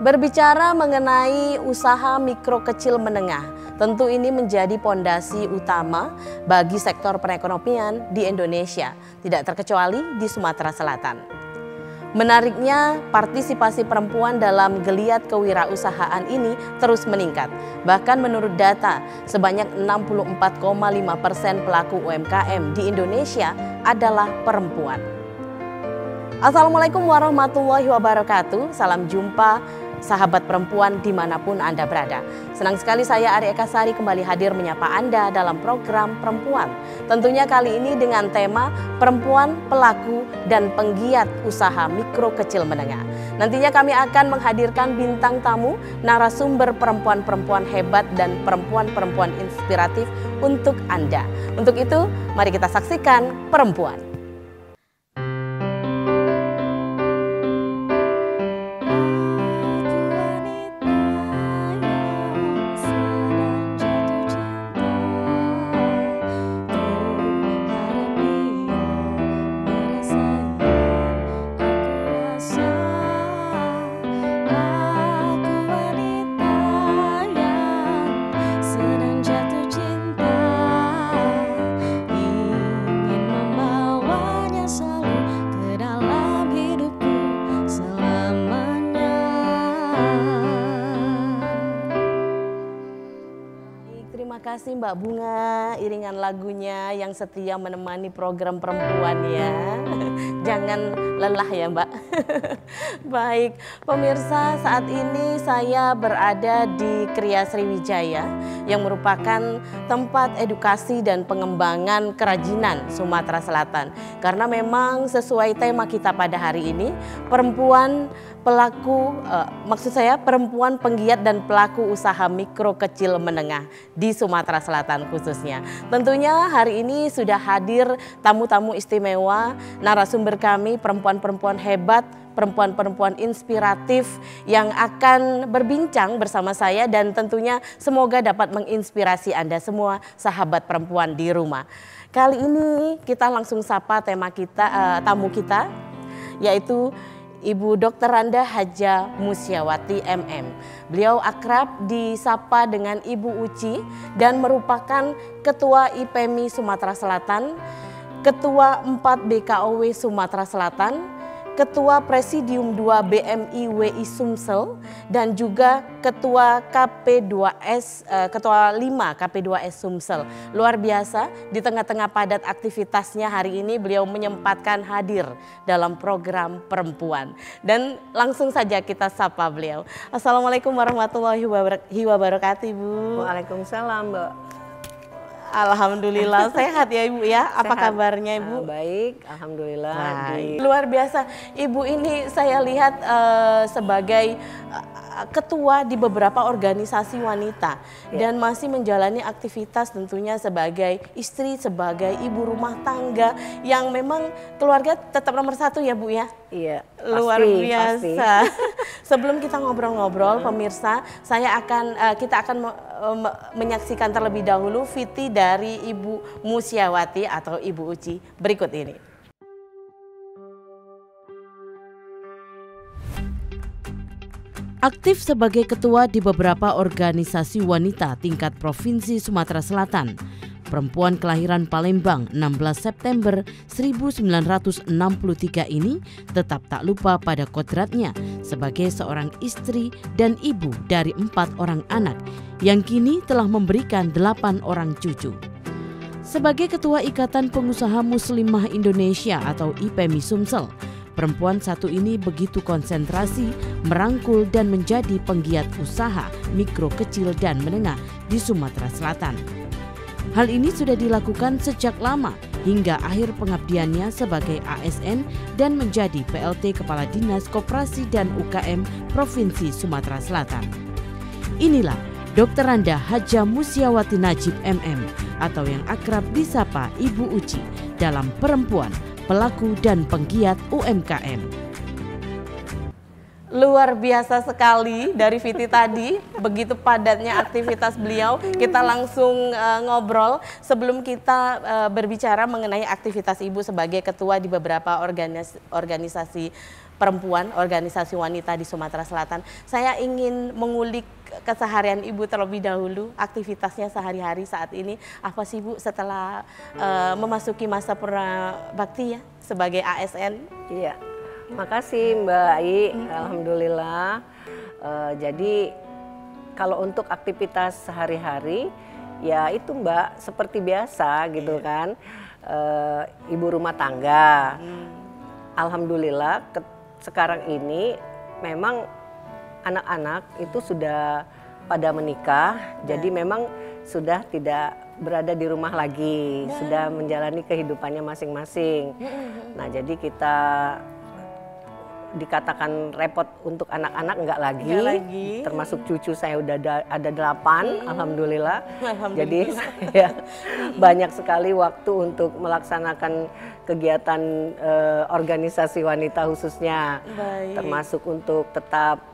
Berbicara mengenai usaha mikro kecil menengah, tentu ini menjadi pondasi utama bagi sektor perekonomian di Indonesia, tidak terkecuali di Sumatera Selatan. Menariknya, partisipasi perempuan dalam geliat kewirausahaan ini terus meningkat. Bahkan menurut data, sebanyak 64,5% pelaku UMKM di Indonesia adalah perempuan. Assalamualaikum warahmatullahi wabarakatuh. Salam jumpa sahabat perempuan dimanapun Anda berada. Senang sekali saya Ari Eka Sari kembali hadir menyapa Anda dalam program Perempuan. Tentunya kali ini dengan tema perempuan pelaku dan penggiat usaha mikro kecil menengah. Nantinya kami akan menghadirkan bintang tamu, narasumber perempuan-perempuan hebat dan perempuan-perempuan inspiratif untuk Anda. Untuk itu, mari kita saksikan Perempuan. Terima kasih Mbak Bunga, iringan lagunya yang setia menemani program Perempuan ya. Jangan lelah ya Mbak. Baik, pemirsa, saat ini saya berada di Kriya Sriwijaya yang merupakan tempat edukasi dan pengembangan kerajinan Sumatera Selatan. Karena memang sesuai tema kita pada hari ini, perempuan pelaku, perempuan penggiat dan pelaku usaha mikro kecil menengah di Sumatera Selatan khususnya. Tentunya hari ini sudah hadir tamu-tamu istimewa, narasumber kami perempuan-perempuan hebat, perempuan-perempuan inspiratif yang akan berbincang bersama saya dan tentunya semoga dapat menginspirasi Anda semua sahabat perempuan di rumah. Kali ini kita langsung sapa tema kita, tamu kita, yaitu Ibu Dr. Randa Hadja Musyawati MM. Beliau akrab disapa dengan Ibu Uci dan merupakan Ketua IPMI Sumatera Selatan, Ketua 4 BKOW Sumatera Selatan, Ketua Presidium 2 BMI WI Sumsel, dan juga Ketua KP2S, Ketua 5 KP2S Sumsel. Luar biasa, di tengah-tengah padat aktivitasnya hari ini beliau menyempatkan hadir dalam program Perempuan. Dan langsung saja kita sapa beliau. Assalamualaikum warahmatullahi wabarakatuh Ibu. Waalaikumsalam Mbak. Alhamdulillah sehat ya Ibu ya. Apa Sehat. kabarnya Ibu? Baik, alhamdulillah. Luar biasa. Ibu ini saya lihat sebagai ketua di beberapa organisasi wanita dan masih menjalani aktivitas tentunya sebagai istri, sebagai ibu rumah tangga yang memang keluarga tetap nomor satu ya Bu ya. Iya. Luar biasa. Pasti. Sebelum kita ngobrol-ngobrol, pemirsa, kita akan menyaksikan terlebih dahulu VT dari Ibu Musyawati atau Ibu Uci berikut ini. Aktif sebagai ketua di beberapa organisasi wanita tingkat Provinsi Sumatera Selatan, perempuan kelahiran Palembang 16 September 1963 ini tetap tak lupa pada kodratnya sebagai seorang istri dan ibu dari 4 orang anak yang kini telah memberikan 8 orang cucu. Sebagai Ketua Ikatan Pengusaha Muslimah Indonesia atau IPMI Sumsel, perempuan satu ini begitu konsentrasi, merangkul dan menjadi penggiat usaha mikro kecil dan menengah di Sumatera Selatan. Hal ini sudah dilakukan sejak lama hingga akhir pengabdiannya sebagai ASN dan menjadi PLT Kepala Dinas Koperasi dan UKM Provinsi Sumatera Selatan. Inilah Dr. Randa Hadja Musyawati Najib MM atau yang akrab disapa Ibu Uci dalam Perempuan, Pelaku dan Penggiat UMKM. Luar biasa sekali dari Viti tadi, begitu padatnya aktivitas beliau. Kita langsung ngobrol sebelum kita berbicara mengenai aktivitas Ibu sebagai ketua di beberapa organisasi perempuan, organisasi wanita di Sumatera Selatan. Saya ingin mengulik keseharian Ibu terlebih dahulu, aktivitasnya sehari-hari saat ini. Apa sih Bu setelah memasuki masa purna bakti ya sebagai ASN? Iya, makasih Mbak Ai. Alhamdulillah. Jadi kalau untuk aktivitas sehari-hari, ya itu Mbak seperti biasa gitu kan. Ibu rumah tangga. Alhamdulillah sekarang ini memang anak-anak itu sudah pada menikah, jadi memang sudah tidak berada di rumah lagi, sudah menjalani kehidupannya masing-masing. Nah, jadi kita dikatakan repot untuk anak-anak enggak lagi, termasuk cucu saya udah ada 8, alhamdulillah. Jadi saya banyak sekali waktu untuk melaksanakan kegiatan organisasi wanita khususnya, termasuk untuk tetap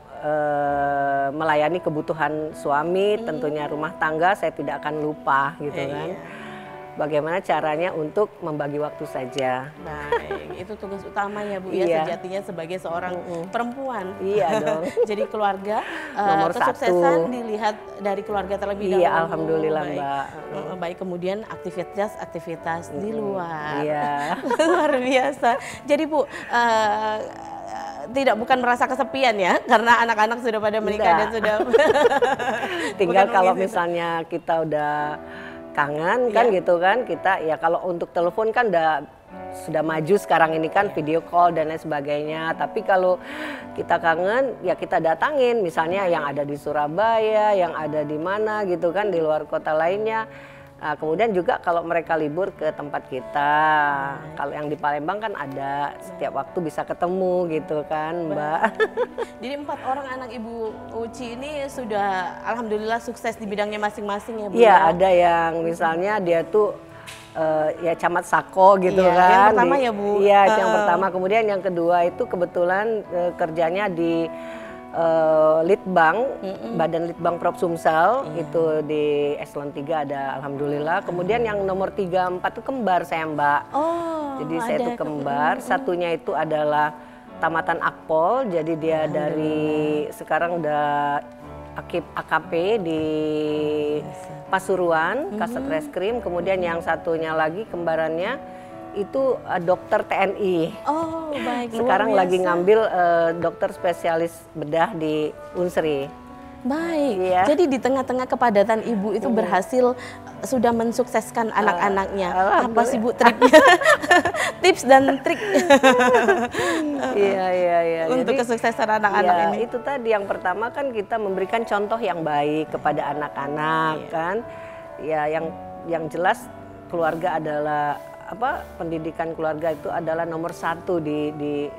melayani kebutuhan suami, tentunya rumah tangga saya tidak akan lupa gitu kan. Bagaimana caranya untuk membagi waktu saja. Baik, itu tugas utama ya Bu ya, sejatinya sebagai seorang perempuan. Iya dong. Jadi keluarga, nomor kesuksesan dilihat dari keluarga terlebih dahulu. Iya, alhamdulillah Mbak. Baik, kemudian aktivitas di luar. Iya. Luar biasa. Jadi Bu, bukan merasa kesepian ya, karena anak-anak sudah pada menikah dan sudah. Tinggal kalau misalnya kita udah kangen kan gitu kan, kita ya kalau untuk telepon kan sudah maju sekarang ini kan, video call dan lain sebagainya. Tapi kalau kita kangen ya kita datangin, misalnya yang ada di Surabaya, yang ada di mana gitu kan, di luar kota lainnya. Nah, kemudian juga kalau mereka libur ke tempat kita, kalau yang di Palembang kan ada, setiap waktu bisa ketemu gitu kan Mbak. Jadi 4 orang anak Ibu Uci ini sudah alhamdulillah sukses di bidangnya masing-masing ya Bu? Iya, ada yang misalnya dia tuh ya camat Sako gitu kan. Yang pertama ya Bu? Iya, yang pertama. Kemudian yang kedua itu kebetulan kerjanya di Litbang, Badan Litbang Prop Sumsel, itu di eselon 3 ada alhamdulillah. Kemudian yang nomor 3, 4 itu kembar saya Mbak. Jadi saya itu kembar, satunya itu adalah tamatan Akpol, jadi dia dari sekarang udah AKP di Pasuruan, Kasat Reskrim. Kemudian yang satunya lagi kembarannya itu dokter TNI. Oh baik. Sekarang lagi ngambil dokter spesialis bedah di Unsri. Baik. Jadi di tengah-tengah kepadatan Ibu itu berhasil sudah mensukseskan anak-anaknya. Apa sih Bu triknya? Tips dan trik. Iya. Untuk kesuksesan anak-anak ini. Itu tadi yang pertama kan kita memberikan contoh yang baik kepada anak-anak kan. Ya yang jelas keluarga adalah pendidikan keluarga itu adalah nomor 1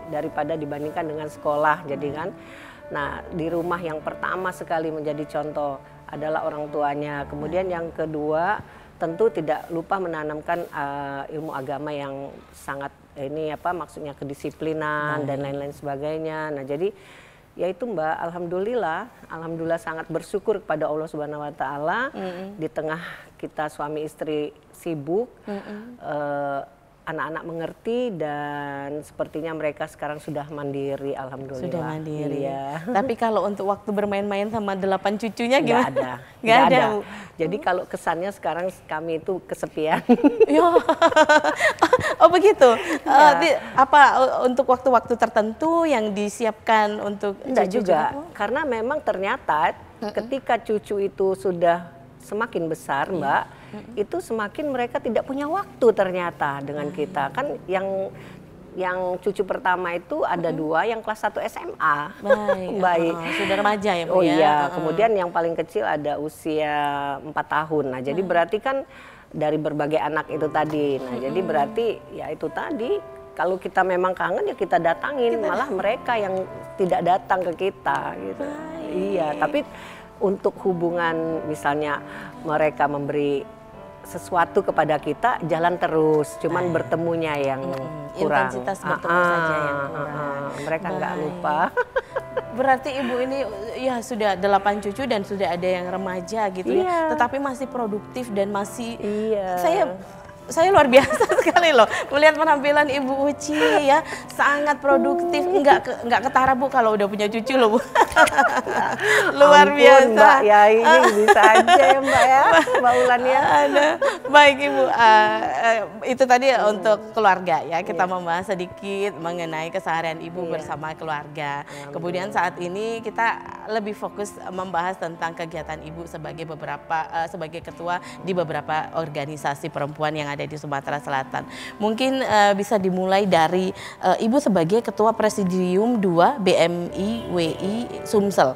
daripada dibandingkan dengan sekolah. Jadi kan, nah di rumah yang pertama sekali menjadi contoh adalah orang tuanya. Kemudian yang kedua tentu tidak lupa menanamkan ilmu agama yang sangat maksudnya kedisiplinan dan lain-lain sebagainya. Nah jadi ya itu Mbak, alhamdulillah sangat bersyukur kepada Allah Subhanahu Wa Taala di tengah kita suami istri sibuk, anak-anak mengerti dan sepertinya mereka sekarang sudah mandiri, alhamdulillah. Sudah mandiri. Iya. Tapi kalau untuk waktu bermain-main sama 8 cucunya gimana? Nggak ada. Jadi kalau kesannya sekarang kami itu kesepian. Oh begitu. Apa untuk waktu-waktu tertentu yang disiapkan untuk Enggak juga, karena memang ternyata ketika cucu itu sudah semakin besar Mbak, itu semakin mereka tidak punya waktu ternyata dengan kita. Kan yang cucu pertama itu ada 2 yang kelas 1 SMA. Baik. Sudah remaja ya Bu? Oh iya, kemudian yang paling kecil ada usia 4 tahun. Nah jadi berarti kan dari berbagai anak itu tadi. Nah jadi berarti ya itu tadi, kalau kita memang kangen ya kita datangin, malah mereka yang tidak datang ke kita gitu. Iya, tapi untuk hubungan misalnya mereka memberi sesuatu kepada kita jalan terus, cuman bertemunya yang kurang. Intensitas bertemu saja yang kurang. Mereka nggak lupa. Berarti Ibu ini ya sudah 8 cucu dan sudah ada yang remaja gitu ya, tetapi masih produktif dan masih saya saya luar biasa sekali loh melihat penampilan Ibu Uci ya, sangat produktif, nggak ketara Bu kalau udah punya cucu loh Bu. Luar Ampun, biasa. Mbak, ya ini bisa aja ya Mbak ya, Mbak Ulan ya. Baik Ibu, itu tadi untuk keluarga ya, kita membahas sedikit mengenai keseharian Ibu bersama keluarga. Kemudian saat ini kita lebih fokus membahas tentang kegiatan Ibu sebagai ketua di beberapa organisasi perempuan yang ada di Sumatera Selatan. Mungkin bisa dimulai dari Ibu sebagai Ketua Presidium 2 BMI WI Sumsel,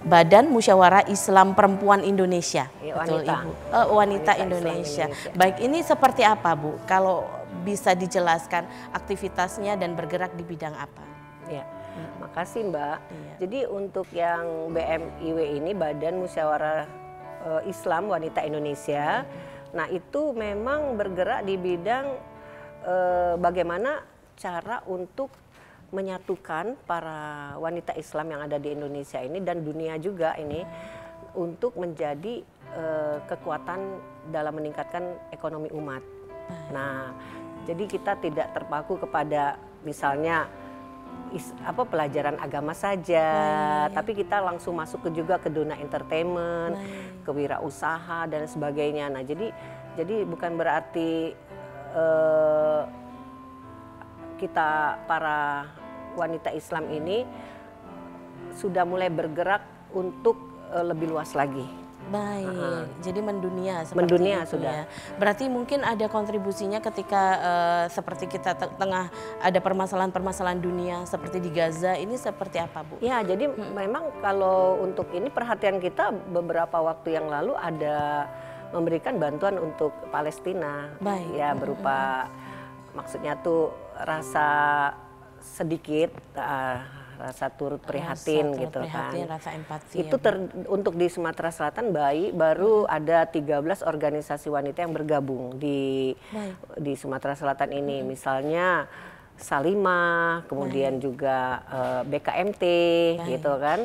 Badan Musyawarah Islam Perempuan Indonesia. Ya, betul wanita. Ibu. Wanita Indonesia. Baik, ini seperti apa Bu? Kalau bisa dijelaskan aktivitasnya dan bergerak di bidang apa? Ya, makasih Mbak. Iya. Jadi untuk yang BMIW ini Badan Musyawarah Islam Wanita Indonesia, nah itu memang bergerak di bidang bagaimana cara untuk menyatukan para wanita Islam yang ada di Indonesia ini dan dunia juga ini untuk menjadi kekuatan dalam meningkatkan ekonomi umat. Nah, jadi kita tidak terpaku kepada misalnya pelajaran agama saja, tapi kita langsung masuk juga ke dunia entertainment, kewirausaha dan sebagainya. Nah, jadi bukan berarti kita para wanita Islam ini sudah mulai bergerak untuk lebih luas lagi. Baik, jadi mendunia seperti Mendunia itu sudah. ya. Berarti mungkin ada kontribusinya ketika seperti kita tengah ada permasalahan-permasalahan dunia seperti di Gaza, ini seperti apa Bu? Ya, jadi memang kalau untuk ini perhatian kita beberapa waktu yang lalu ada memberikan bantuan untuk Palestina. Baik. Ya, berupa maksudnya tuh rasa sedikit rasa turut prihatin gitu prihatin, kan. rasa empati. Itu ya, untuk di Sumatera Selatan baru ada 13 organisasi wanita yang bergabung di Sumatera Selatan ini. Misalnya Salimah, kemudian juga BKMT gitu kan.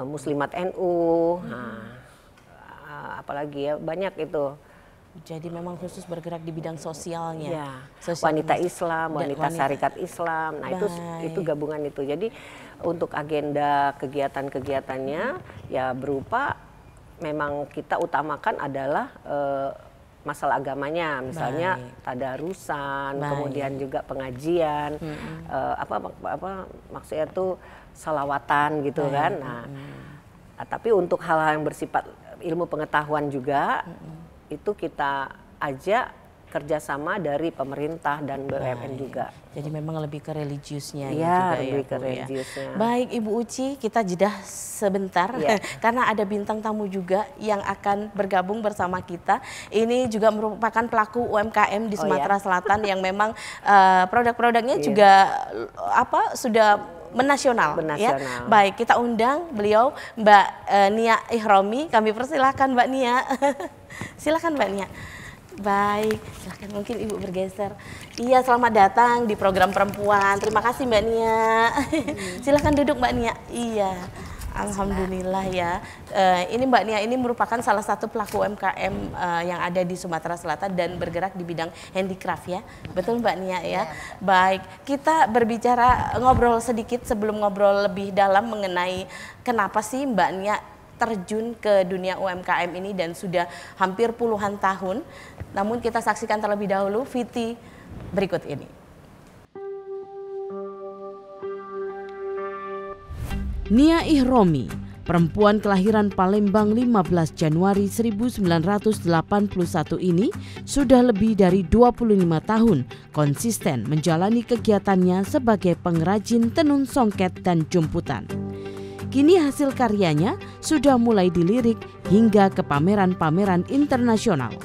Muslimat NU. Apalagi ya, banyak itu. Jadi memang khusus bergerak di bidang sosialnya. Ya, Sosial wanita Islam, wanita syarikat Islam. Nah, itu gabungan itu. Jadi untuk agenda kegiatan-kegiatannya ya berupa memang kita utamakan adalah masalah agamanya, misalnya tadarusan, kemudian juga pengajian, maksudnya tuh salawatan gitu kan. Nah, tapi untuk hal-hal yang bersifat ilmu pengetahuan juga itu kita ajak kerjasama dari pemerintah dan BUMN juga. Jadi memang lebih ke religiusnya Ya, juga lebih ya ke Bu, religiusnya. ya. Baik Ibu Uci, kita jeda sebentar karena ada bintang tamu juga yang akan bergabung bersama kita. Ini juga merupakan pelaku UMKM di Sumatera Selatan yang memang produk-produknya juga sudah menasional. Ya. Baik, kita undang beliau Mbak Nia Ihromi. Kami persilahkan Mbak Nia. Silakan Mbak Nia. Baik, silakan mungkin Ibu bergeser. Iya, selamat datang di program perempuan. Terima kasih Mbak Nia. Silakan duduk Mbak Nia. Iya. Alhamdulillah ya. Ini Mbak Nia ini merupakan salah satu pelaku UMKM yang ada di Sumatera Selatan dan bergerak di bidang handicraft ya. Betul Mbak Nia ya. Baik, kita berbicara ngobrol sedikit sebelum ngobrol lebih dalam mengenai kenapa sih Mbak Nia terjun ke dunia UMKM ini dan sudah hampir puluhan tahun. Namun kita saksikan terlebih dahulu VT berikut ini. Nia Ihromi, perempuan kelahiran Palembang 15 Januari 1981 ini sudah lebih dari 25 tahun konsisten menjalani kegiatannya sebagai pengrajin tenun songket dan jemputan. Kini hasil karyanya sudah mulai dilirik hingga ke pameran-pameran internasional.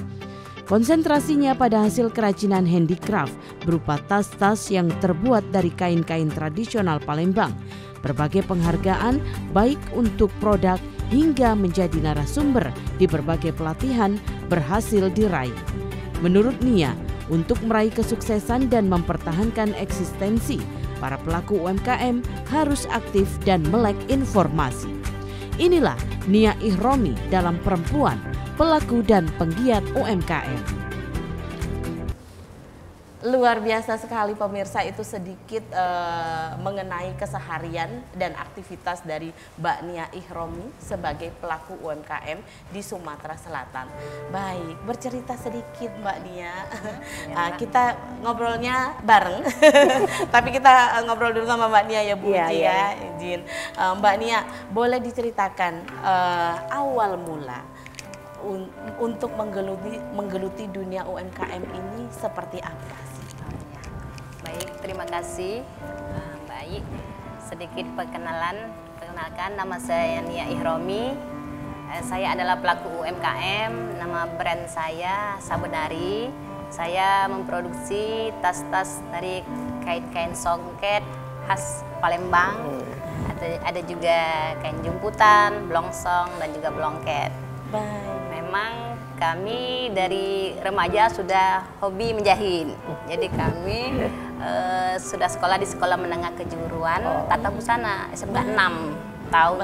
Konsentrasinya pada hasil kerajinan handicraft berupa tas-tas yang terbuat dari kain-kain tradisional Palembang. Berbagai penghargaan baik untuk produk hingga menjadi narasumber di berbagai pelatihan berhasil diraih. Menurut Nia, untuk meraih kesuksesan dan mempertahankan eksistensi, para pelaku UMKM harus aktif dan melek informasi. Inilah Nia Ihromi dalam Perempuan, pelaku dan penggiat UMKM. Luar biasa sekali pemirsa, itu sedikit mengenai keseharian dan aktivitas dari Mbak Nia Ihromi sebagai pelaku UMKM di Sumatera Selatan. Baik, bercerita sedikit Mbak Nia. Kita ngobrolnya bareng, tapi kita ngobrol dulu sama Mbak Nia ya Bu Uci ya. Izin. Mbak Nia, boleh diceritakan awal mula untuk menggeluti dunia UMKM ini seperti apa sih? Baik, terima kasih. Baik, sedikit perkenalkan, nama saya Nia Ihromi. Saya adalah pelaku UMKM, nama brand saya Sabunari. Saya memproduksi tas-tas dari kain-kain songket khas Palembang. Ada juga kain jemputan, blongsong, dan juga blongket. Baik. Memang kami dari remaja sudah hobi menjahit. Jadi kami sudah sekolah di sekolah menengah kejuruan tata busana SMK 6 tahun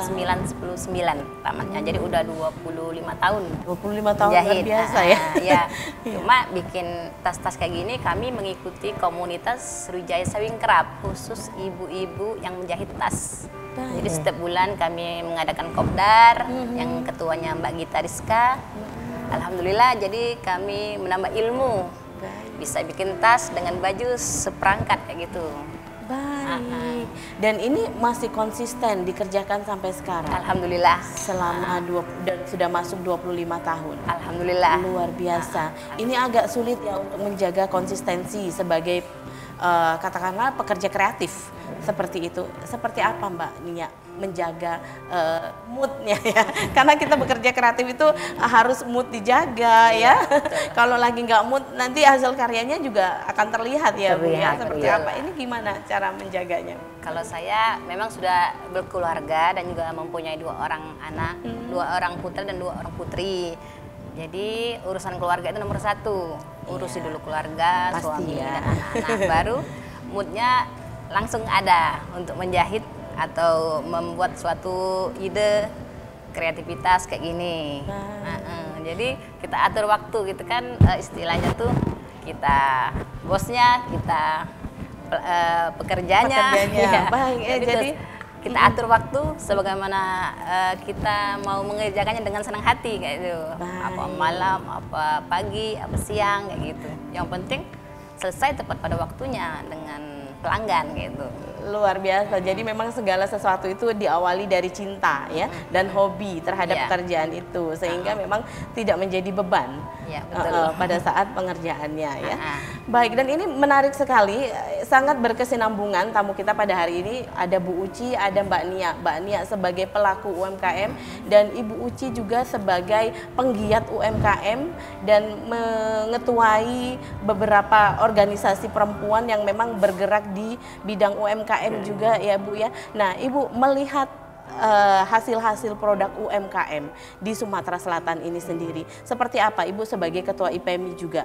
1999 tamatnya. Jadi udah 25 tahun. 25 tahun menjahit. luar biasa ya. Ya. Cuma bikin tas-tas kayak gini kami mengikuti komunitas Sriwijaya Sawingkraf, khusus ibu-ibu yang menjahit tas. Jadi setiap bulan kami mengadakan kopdar yang ketuanya Mbak Gita Rizka. Alhamdulillah, jadi kami menambah ilmu. Bisa bikin tas dengan baju seperangkat kayak gitu. Baik. Dan ini masih konsisten dikerjakan sampai sekarang. Alhamdulillah. Selama dan sudah masuk 25 tahun. Alhamdulillah. Luar biasa. Ini agak sulit ya untuk menjaga konsistensi sebagai katakanlah pekerja kreatif seperti itu. Seperti apa Mbak Nia menjaga moodnya ya? Karena kita bekerja kreatif itu harus mood dijaga ya. Kalau lagi nggak mood, nanti hasil karyanya juga akan terlihat ya Bu ya. Seperti apa? Ini gimana cara menjaganya? Kalau saya memang sudah berkeluarga dan juga mempunyai 2 orang anak, 2 orang putra dan 2 orang putri. Jadi urusan keluarga itu nomor 1. Urusi dulu keluarga, pasti suami ya. dan anak-anak. Baru moodnya langsung ada untuk menjahit atau membuat suatu ide kreativitas kayak gini. Jadi kita atur waktu gitu kan, istilahnya tuh kita bosnya, kita pekerjanya. Ya. Baik, jadi kita atur waktu sebagaimana kita mau mengerjakannya dengan senang hati kayak itu. Apa malam, apa pagi, apa siang kayak gitu. Yang penting selesai tepat pada waktunya dengan pelanggan gitu. Luar biasa. Jadi memang segala sesuatu itu diawali dari cinta ya dan hobi terhadap pekerjaan itu, sehingga memang tidak menjadi beban pada saat pengerjaannya ya. Baik, dan ini menarik sekali, sangat berkesinambungan tamu kita pada hari ini. Ada Bu Uci, ada Mbak Nia. Mbak Nia sebagai pelaku UMKM dan Ibu Uci juga sebagai penggiat UMKM dan mengetuai beberapa organisasi perempuan yang memang bergerak di bidang UMKM juga ya Bu ya. Nah Ibu melihat hasil-hasil produk UMKM di Sumatera Selatan ini sendiri seperti apa Ibu sebagai ketua IPMI juga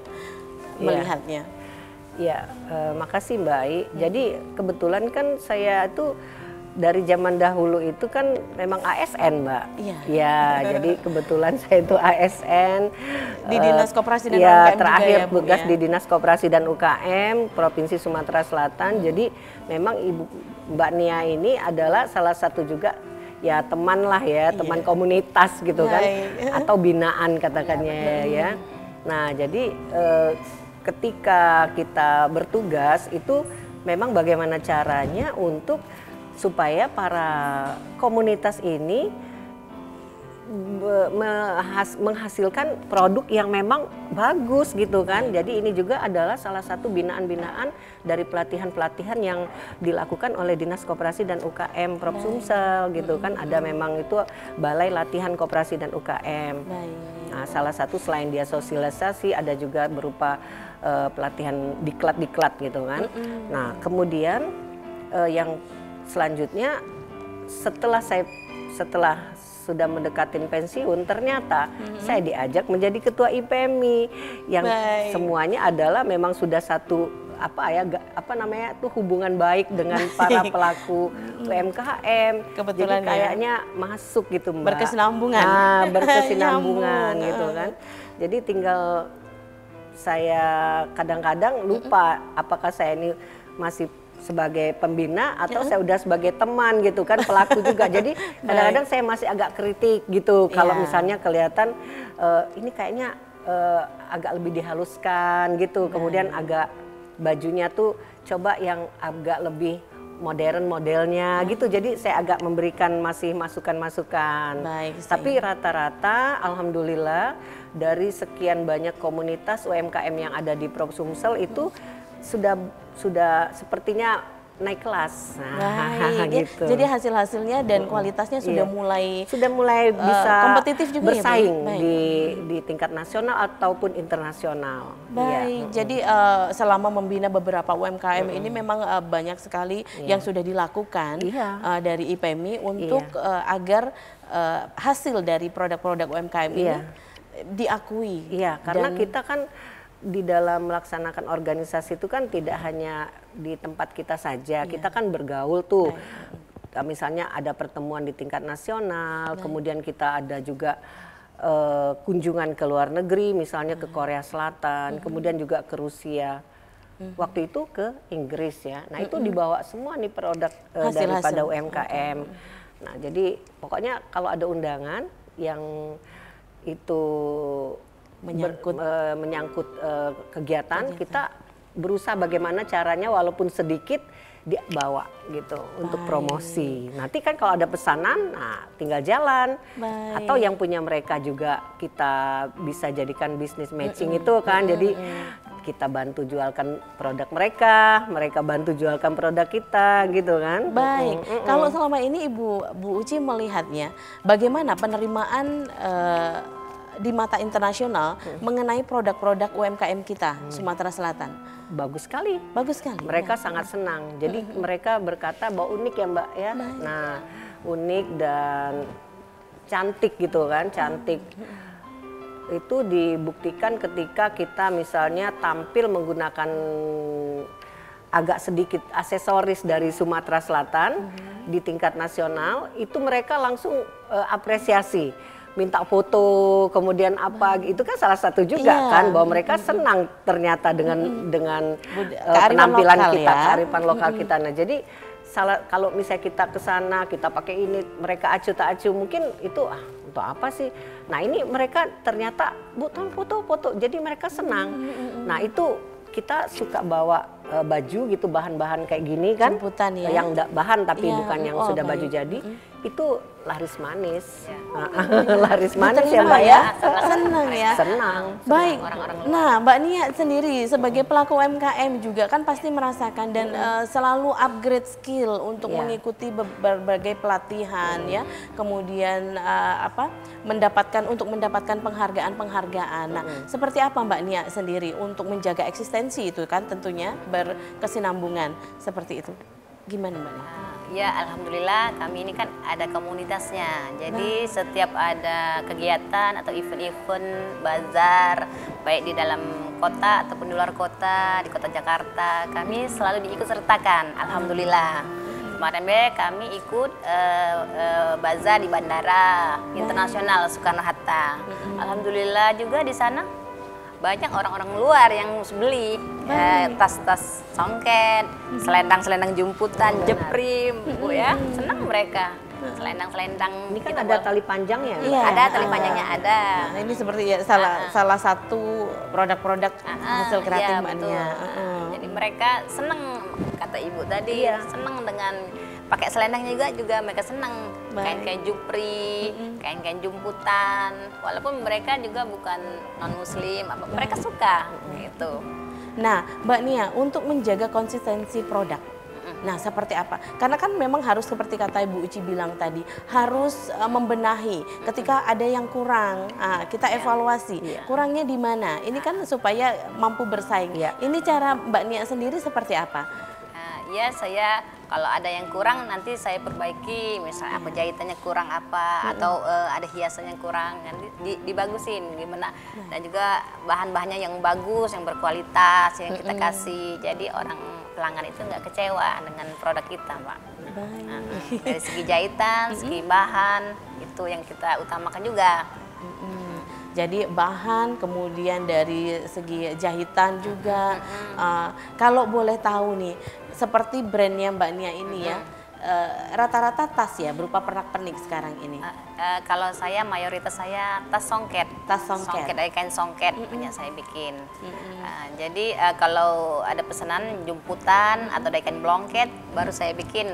melihatnya? Ya, makasih Mbak Ai. Jadi kebetulan kan saya itu dari zaman dahulu itu kan memang ASN Mbak. Iya. Ya, jadi kebetulan saya itu ASN di Dinas Koperasi dan ya, UKM terakhir juga ya, Bu, tugas ya? di Dinas Koperasi dan UKM Provinsi Sumatera Selatan. Jadi memang Ibu Mbak Nia ini adalah salah satu juga ya teman lah ya, teman komunitas gitu kan, atau binaan katakannya ya. Nah, jadi ketika kita bertugas itu memang bagaimana caranya untuk supaya para komunitas ini menghasilkan produk yang memang bagus gitu kan. Jadi ini juga adalah salah satu binaan-binaan dari pelatihan-pelatihan yang dilakukan oleh Dinas Koperasi dan UKM Prop Sumsel gitu kan. Ada memang itu Balai Latihan Koperasi dan UKM. Nah, salah satu selain dia sosialisasi ada juga berupa pelatihan diklat-diklat gitu kan. Nah, kemudian yang selanjutnya setelah sudah mendekatin pensiun, ternyata saya diajak menjadi ketua IPMI yang semuanya adalah memang sudah satu hubungan baik dengan para pelaku UMKM. Kebetulan jadi kayaknya masuk gitu Mbak. Berkesinambungan. Berkesinambungan gitu kan. Jadi tinggal saya kadang-kadang lupa apakah saya ini masih sebagai pembina atau saya udah sebagai teman gitu kan, pelaku juga. Jadi kadang-kadang saya masih agak kritik gitu kalau misalnya kelihatan ini kayaknya agak lebih dihaluskan gitu, kemudian agak bajunya tuh coba yang agak lebih modern modelnya gitu. Jadi saya agak memberikan masih masukan-masukan. Tapi rata-rata alhamdulillah dari sekian banyak komunitas UMKM yang ada di Prop Sumsel itu sudah sepertinya naik kelas. Gitu. Jadi hasil-hasilnya dan kualitasnya sudah mulai bisa kompetitif juga bersaing ya, di tingkat nasional ataupun internasional. Baik. Jadi selama membina beberapa UMKM ini memang banyak sekali yang sudah dilakukan dari IPMI untuk agar hasil dari produk-produk UMKM ini diakui. Iya, karena kita kan di dalam melaksanakan organisasi itu kan tidak hanya di tempat kita saja, kita kan bergaul tuh. Misalnya ada pertemuan di tingkat nasional, kemudian kita ada juga kunjungan ke luar negeri, misalnya ke Korea Selatan, kemudian juga ke Rusia. Waktu itu ke Inggris ya. Nah itu dibawa semua nih produk daripada UMKM. Nah jadi pokoknya kalau ada undangan yang itu menyangkut kegiatan, kita berusaha bagaimana caranya walaupun sedikit dibawa gitu untuk promosi. Nanti kan kalau ada pesanan, nah tinggal jalan. Atau yang punya mereka juga kita bisa jadikan bisnis matching itu kan. Jadi kita bantu jualkan produk mereka, mereka bantu jualkan produk kita gitu kan. Baik. Kalau selama ini Bu Uci melihatnya bagaimana penerimaan di mata internasional mengenai produk-produk UMKM kita Sumatera Selatan? Bagus sekali. Bagus sekali. Mereka sangat senang. Jadi mereka berkata bahwa unik ya Mbak ya. Nah unik dan cantik gitu kan, cantik. Itu dibuktikan ketika kita misalnya tampil menggunakan agak sedikit aksesoris dari Sumatera Selatan di tingkat nasional, itu mereka langsung apresiasi. Minta foto, kemudian apa, itu kan salah satu juga kan bahwa mereka senang ternyata dengan penampilan kita, kearifan lokal kita. Nah jadi kalau misalnya kita ke sana, kita pakai ini, mereka acuh tak acuh, mungkin itu untuk apa sih? Nah ini mereka ternyata butuh foto-foto, jadi mereka senang. Nah itu kita suka bawa baju gitu, bahan-bahan kayak gini kan, jemputan yang bahan tapi bukan yang sudah baju jadi, itu laris manis. Laris manis ya Mbak ya. Senang ya. Senang. Baik. Nah Mbak Nia sendiri sebagai pelaku UMKM juga kan pasti merasakan dan selalu upgrade skill untuk mengikuti berbagai pelatihan ya. Kemudian mendapatkan penghargaan. Nah, seperti apa Mbak Nia sendiri untuk menjaga eksistensi itu kan tentunya berkesinambungan seperti itu. Gimana Mbak Nia? Ya alhamdulillah kami ini kan ada komunitasnya. Jadi setiap ada kegiatan atau event-event bazar baik di dalam kota ataupun di luar kota, di kota Jakarta, kami selalu diikut sertakan. Alhamdulillah. Kemarin kami ikut bazar di Bandara Internasional Soekarno-Hatta. Alhamdulillah juga di sana banyak orang-orang luar yang beli tas-tas songket, selendang-selendang jumputan, jeprim, Bu ya. Senang mereka. Selendang-selendang. Ini kan ada tali panjangnya. Iya, ada tali panjangnya ada. Nah, ini seperti ya salah satu produk-produk hasil kreatif Mbak Nia. Jadi mereka senang, kata Ibu tadi, senang dengan pakai selendang juga mereka senang. Kain-kain jupri, kain-kain jumputan. Walaupun mereka juga bukan non-muslim, mereka suka gitu. Nah, Mbak Nia, untuk menjaga konsistensi produk, nah seperti apa? Karena kan memang harus seperti kata Ibu Uci bilang tadi, harus membenahi. Ketika ada yang kurang, kita evaluasi. Kurangnya di mana? Ini kan supaya mampu bersaing. Ini cara Mbak Nia sendiri seperti apa? Ya saya kalau ada yang kurang nanti saya perbaiki, misalnya apa jahitannya kurang apa, atau ada hiasannya kurang, nanti dibagusin gimana. Dan juga bahan-bahannya yang bagus, yang berkualitas, yang kita kasih. Jadi orang pelanggan itu nggak kecewa dengan produk kita, Mbak. Dari segi jahitan, segi bahan, itu yang kita utamakan juga. Jadi bahan, kemudian dari segi jahitan juga. Kalau boleh tahu nih, seperti brandnya Mbak Nia ini ya, rata-rata tas ya berupa pernak-pernik sekarang ini. Kalau saya mayoritas saya tas songket. Tas songket. Dari kain songket punya saya bikin. Jadi kalau ada pesanan jemputan atau dari kain blongket baru saya bikin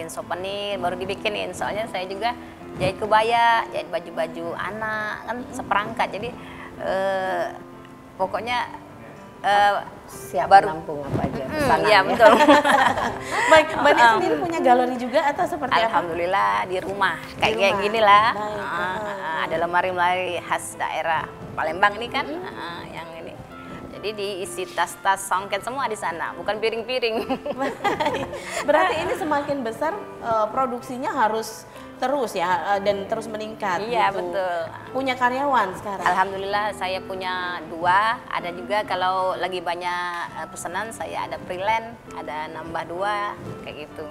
souvenir, baru dibikinin. Soalnya saya juga jahit kebaya, jahit baju-baju anak kan seperangkat. Jadi pokoknya Siap baru menampung apa aja iya pesanannya. betul. Baik, Mbak Nia sendiri punya galeri juga atau seperti apa? Alhamdulillah di rumah kayak rumah. gini lah. Baik. Ada lemari-lemari khas daerah Palembang ini kan, yang ini. Jadi diisi tas-tas songket semua di sana, bukan piring-piring. Baik. Berarti ini semakin besar produksinya harus terus ya dan terus meningkat. Iya, gitu. betul. Punya karyawan sekarang? Alhamdulillah saya punya 2, ada juga kalau lagi banyak pesanan saya ada freelance, ada nambah 2 kayak gitu.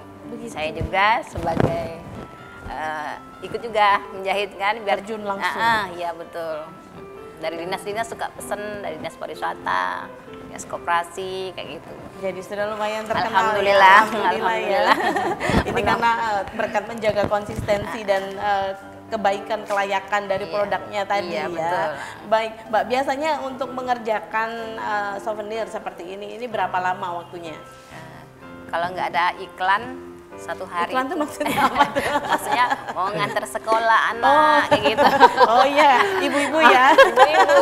Saya juga sebagai ikut juga menjahit kan biar Terjun langsung. Iya betul. Dari dinas-dinas suka pesen, dari dinas pariwisata, dinas koperasi kayak gitu. Jadi sudah lumayan terkenal. Alhamdulillah, ya. alhamdulillah. Ini karena berkat menjaga konsistensi dan kebaikan kelayakan dari produknya tadi iya, ya. betul. Baik, Mbak, biasanya untuk mengerjakan souvenir seperti ini berapa lama waktunya? Kalau nggak ada iklan 1 hari. Iklan tuh maksudnya apa tuh? Maksudnya mau nganter sekolah anak kayak gitu. Oh iya, ibu-ibu ya. Ibu-ibu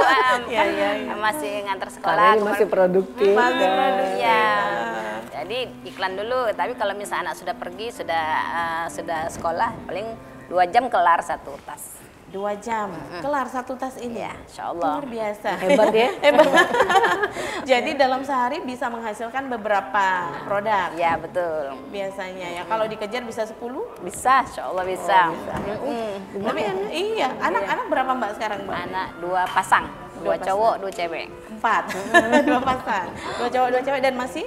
Iya, iya. masih nganter Karena sekolah. ini masih produktif. Masih kan. produktif. Iya. Jadi iklan dulu. Tapi kalau misalnya anak sudah pergi, sudah sekolah, paling 2 jam kelar 1 tas. 2 jam, kelar 1 tas ini. Ya, insya Allah. Luar biasa. Hebat ya. Hebat. Jadi dalam sehari bisa menghasilkan beberapa produk. Ya betul. Biasanya ya. Kalau dikejar bisa 10? Bisa, insya Allah bisa. Tapi iya, anak-anak berapa Mbak sekarang, Mbak? Anak 2 pasang, 2 cowok, 2 cewek. 4. 2 pasang. 2 cowok, 2 cewek dan masih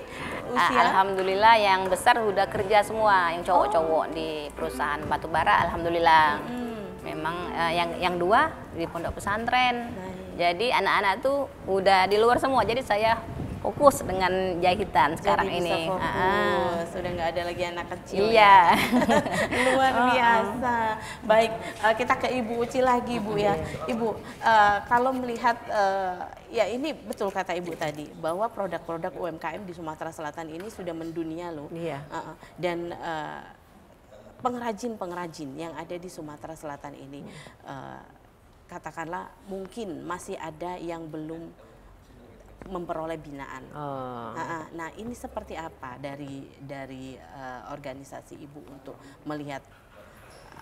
usia? Alhamdulillah yang besar udah kerja semua, yang cowok-cowok di perusahaan batubara. Alhamdulillah. Memang yang 2 di pondok pesantren. Jadi anak-anak tuh udah di luar semua. Jadi saya fokus dengan jahitan sekarang Jadi ini. bisa fokus. Sudah nggak ada lagi anak kecil. Iya. Luar biasa. Baik, kita ke Ibu Uci lagi, Bu ya. Ibu, kalau melihat ya ini betul kata Ibu tadi bahwa produk-produk UMKM di Sumatera Selatan ini sudah mendunia loh. Iya. Dan pengrajin-pengrajin yang ada di Sumatera Selatan ini, katakanlah mungkin masih ada yang belum memperoleh binaan. Nah, ini seperti apa dari organisasi Ibu untuk melihat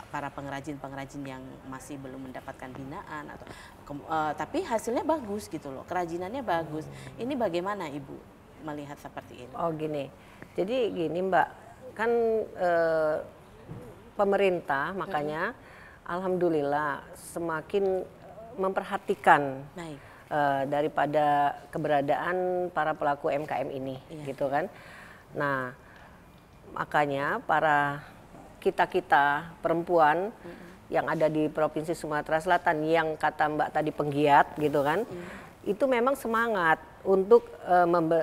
para pengrajin-pengrajin yang masih belum mendapatkan binaan atau tapi hasilnya bagus gitu loh, kerajinannya bagus. Ini bagaimana Ibu melihat seperti ini? Oh gini, jadi gini Mbak, kan pemerintah makanya alhamdulillah semakin memperhatikan Baik. daripada keberadaan para pelaku UMKM ini, gitu kan. Nah, makanya para kita perempuan yang ada di Provinsi Sumatera Selatan yang kata Mbak tadi penggiat, gitu kan, itu memang semangat untuk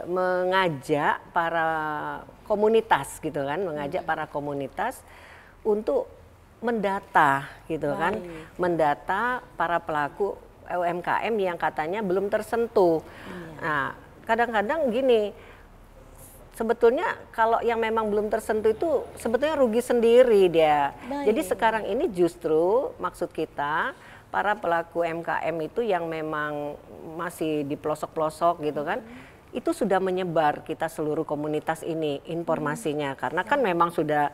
mengajak para komunitas, gitu kan, mengajak para komunitas untuk mendata, gitu kan, mendata para pelaku UMKM yang katanya belum tersentuh. Nah, kadang-kadang gini, sebetulnya kalau yang memang belum tersentuh itu sebetulnya rugi sendiri dia. Jadi sekarang ini justru maksud kita para pelaku UMKM itu yang memang masih di pelosok-pelosok gitu kan, itu sudah menyebar kita seluruh komunitas ini informasinya, karena kan memang sudah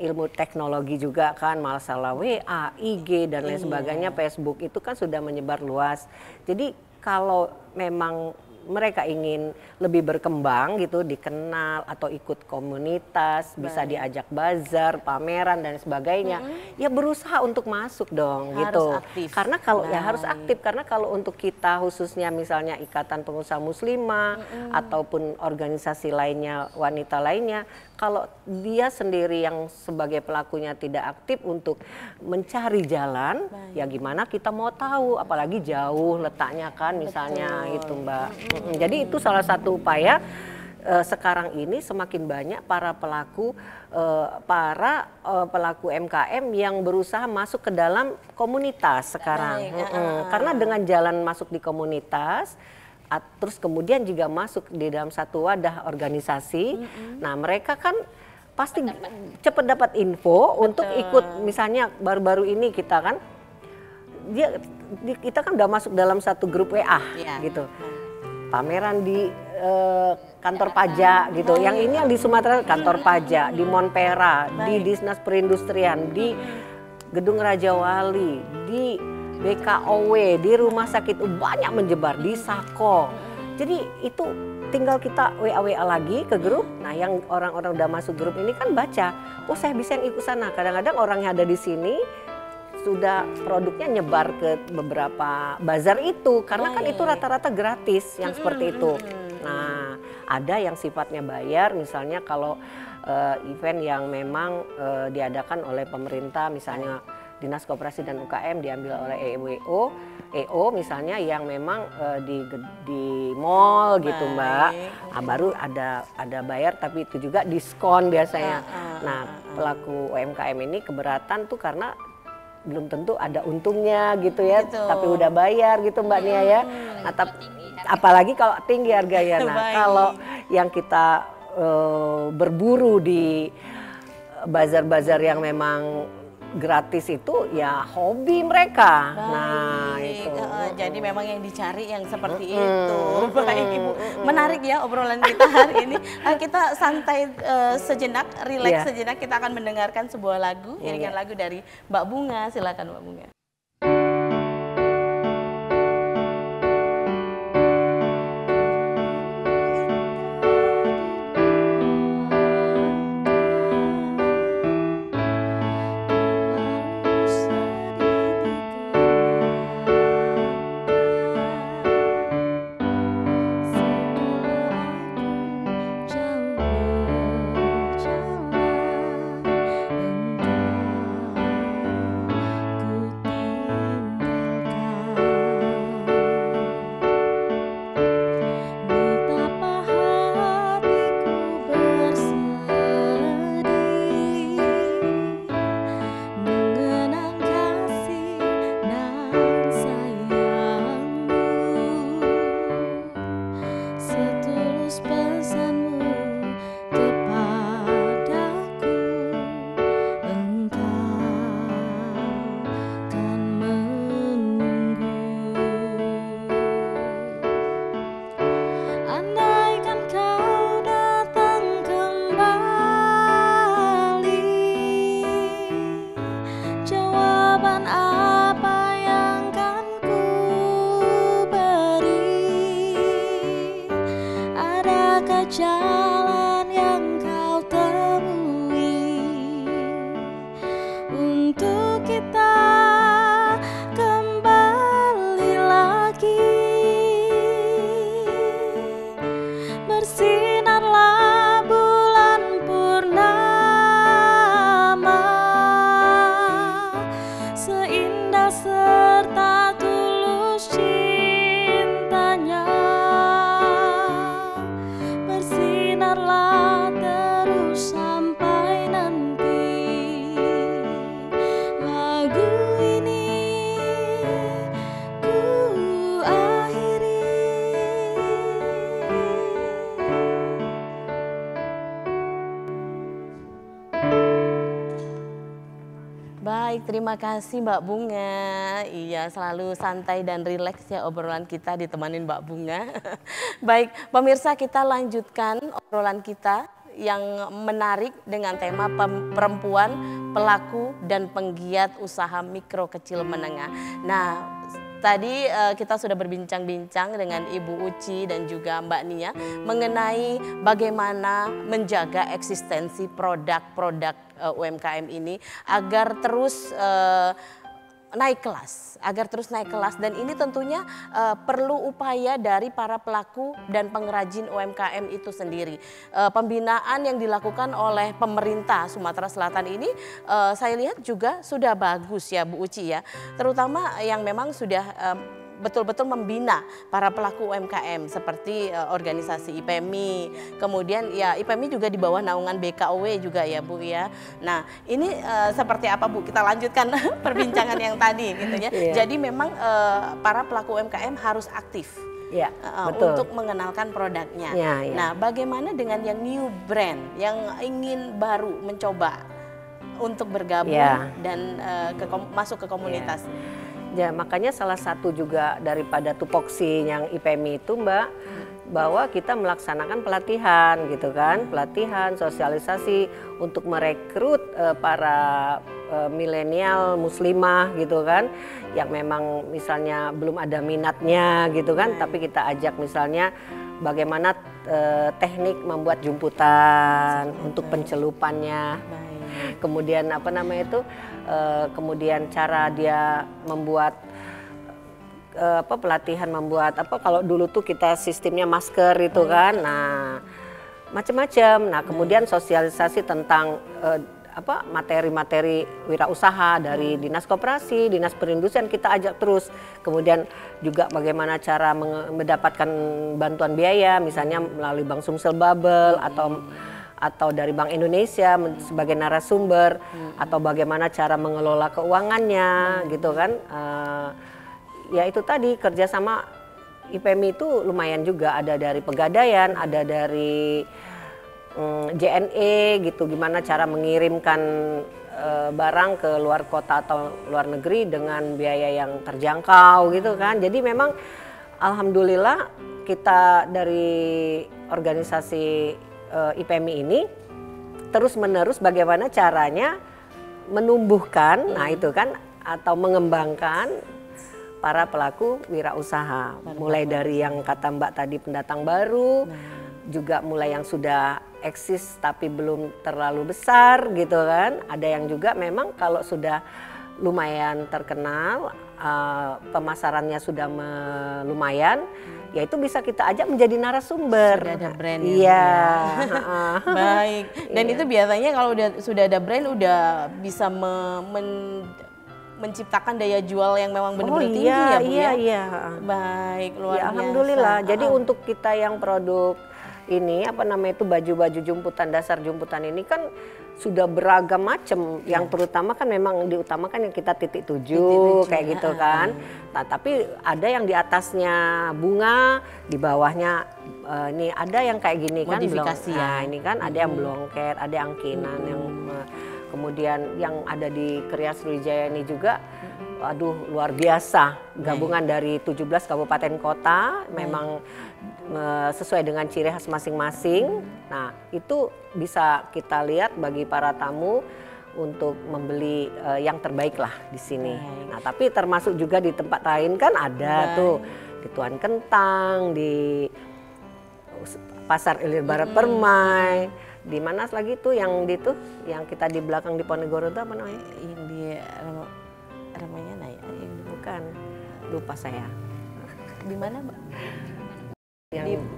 ilmu teknologi juga kan, masalah WA, IG dan lain sebagainya, Facebook itu kan sudah menyebar luas. Jadi kalau memang mereka ingin lebih berkembang gitu, dikenal atau ikut komunitas, bisa diajak bazar, pameran dan sebagainya, ya berusaha untuk masuk dong Harus gitu. aktif. Karena kalau ya harus aktif, karena kalau untuk kita khususnya misalnya Ikatan Pengusaha Muslimah ataupun organisasi lainnya, wanita lainnya, kalau dia sendiri yang sebagai pelakunya tidak aktif untuk mencari jalan, ya gimana kita mau tahu, apalagi jauh letaknya kan misalnya itu Mbak. Jadi itu salah satu upaya sekarang ini semakin banyak para pelaku pelaku MKM yang berusaha masuk ke dalam komunitas sekarang. Karena dengan jalan masuk di komunitas, terus kemudian juga masuk di dalam satu wadah organisasi. Nah, mereka kan pasti cepat dapat info untuk ikut, misalnya baru-baru ini kita kan kita kan udah masuk dalam satu grup WA gitu. Pameran di kantor pajak gitu. Yang ini yang di Sumatera kantor pajak, di Monpera, di Dinas Perindustrian, di Gedung Raja Wali, di BKOW, di rumah sakit banyak menyebar, di Sako. Jadi itu tinggal kita WA lagi ke grup. Nah, yang orang-orang udah masuk grup ini kan baca, oh saya bisa ikut sana. Kadang-kadang orang yang ada di sini sudah produknya nyebar ke beberapa bazar itu, karena kan itu rata-rata gratis yang seperti itu. Nah, ada yang sifatnya bayar, misalnya kalau event yang memang diadakan oleh pemerintah, misalnya Dinas Koperasi dan UKM diambil oleh EO misalnya yang memang di mall gitu Mbak. Nah, baru ada bayar, tapi itu juga diskon biasanya. Nah, pelaku UMKM ini keberatan tuh karena belum tentu ada untungnya gitu ya, tapi udah bayar gitu Mbak Nia ya. Nah, apalagi kalau tinggi harganya. Nah, kalau yang kita berburu di bazar-bazar yang memang gratis itu ya hobi mereka. Nah, itu. Jadi memang yang dicari yang seperti itu. Baik Ibu. Menarik ya obrolan kita hari ini. Kita santai sejenak, rileks sejenak. Kita akan mendengarkan sebuah lagu, iringan lagu dari Mbak Bunga. Silakan Mbak Bunga. Jalan yang kau temui untuk kita kembali lagi. Bersinarlah bulan purnama, seindah serta tulus cintanya. Bersinarlah terus sampai nanti. Lagu ini ku akhiri. Baik, terima kasih Mbak Bunga. Iya, selalu santai dan rileks ya obrolan kita ditemanin Mbak Bunga. Baik, pemirsa, kita lanjutkan obrolan kita yang menarik dengan tema perempuan, pelaku dan penggiat usaha mikro kecil menengah. Nah, Tadi kita sudah berbincang-bincang dengan Ibu Uci dan juga Mbak Nia mengenai bagaimana menjaga eksistensi produk-produk UMKM ini agar terus naik kelas, dan ini tentunya perlu upaya dari para pelaku dan pengrajin UMKM itu sendiri. Pembinaan yang dilakukan oleh pemerintah Sumatera Selatan ini saya lihat juga sudah bagus ya Bu Uci ya, terutama yang memang sudah betul-betul membina para pelaku UMKM seperti organisasi IPMI, kemudian ya IPMI juga di bawah naungan BKOW juga ya Bu ya. Nah ini seperti apa Bu? Kita lanjutkan perbincangan yang tadi gitu ya. Jadi memang para pelaku UMKM harus aktif. Ya, betul. Untuk mengenalkan produknya. Ya. Nah bagaimana dengan yang new brand yang ingin baru mencoba untuk bergabung dan masuk ke komunitas? Ya, makanya salah satu juga daripada tupoksi yang IPMI itu Mbak, bahwa kita melaksanakan pelatihan gitu kan, pelatihan sosialisasi untuk merekrut para milenial muslimah gitu kan, yang memang misalnya belum ada minatnya gitu kan, tapi kita ajak misalnya bagaimana teknik membuat jumputan untuk pencelupannya. Kemudian apa namanya itu, kemudian cara dia membuat pelatihan membuat kalau dulu tuh kita sistemnya masker itu kan, nah macam-macam. Nah kemudian sosialisasi tendang materi-materi wirausaha dari dinas koperasi, dinas perindustrian kita ajak terus. Kemudian juga bagaimana cara mendapatkan bantuan biaya, misalnya melalui Bank Sumsel Babel atau dari Bank Indonesia sebagai narasumber, atau bagaimana cara mengelola keuangannya gitu kan. Ya itu tadi kerjasama IPMI itu lumayan juga, ada dari Pegadaian, ada dari JNE gitu, gimana cara mengirimkan barang ke luar kota atau luar negeri dengan biaya yang terjangkau gitu kan. Jadi memang alhamdulillah kita dari organisasi IPMI ini terus-menerus bagaimana caranya menumbuhkan, nah itu kan, atau mengembangkan para pelaku wirausaha, mulai dari yang kata Mbak tadi pendatang baru, juga mulai yang sudah eksis tapi belum terlalu besar gitu kan. Ada yang juga memang kalau sudah lumayan terkenal, pemasarannya sudah lumayan, ya itu bisa kita ajak menjadi narasumber. Sudah ada brand ya. Baik. Dan itu biasanya kalau sudah ada brand udah bisa menciptakan daya jual yang memang benar-benar tinggi ya Bu ya? Iya. Baik, luar biasa. Alhamdulillah. Jadi untuk kita yang produk ini baju-baju jumputan, dasar jumputan ini kan sudah beragam macam, yang terutama kan memang diutamakan yang kita titik tujuh kayak gitu kan. Nah, tapi ada yang di atasnya bunga, di bawahnya ini ada yang kayak gini kan, modifikasi ya. Nah, ini kan ada yang blongket, ada yang angkinan, yang kemudian yang ada di Kriya Sriwijaya ini juga, aduh luar biasa, gabungan dari 17 kabupaten kota, memang sesuai dengan ciri khas masing-masing. Nah itu bisa kita lihat bagi para tamu untuk membeli yang terbaik lah di sini. Nah tapi termasuk juga di tempat lain kan ada tuh, di Tuan Kentang, di Pasar Ilir Barat Permai, di mana lagi tuh yang kita di belakang di Ponegoro itu apa namanya? Yang di Ramayana ya? Bukan, lupa saya. Di mana Mbak?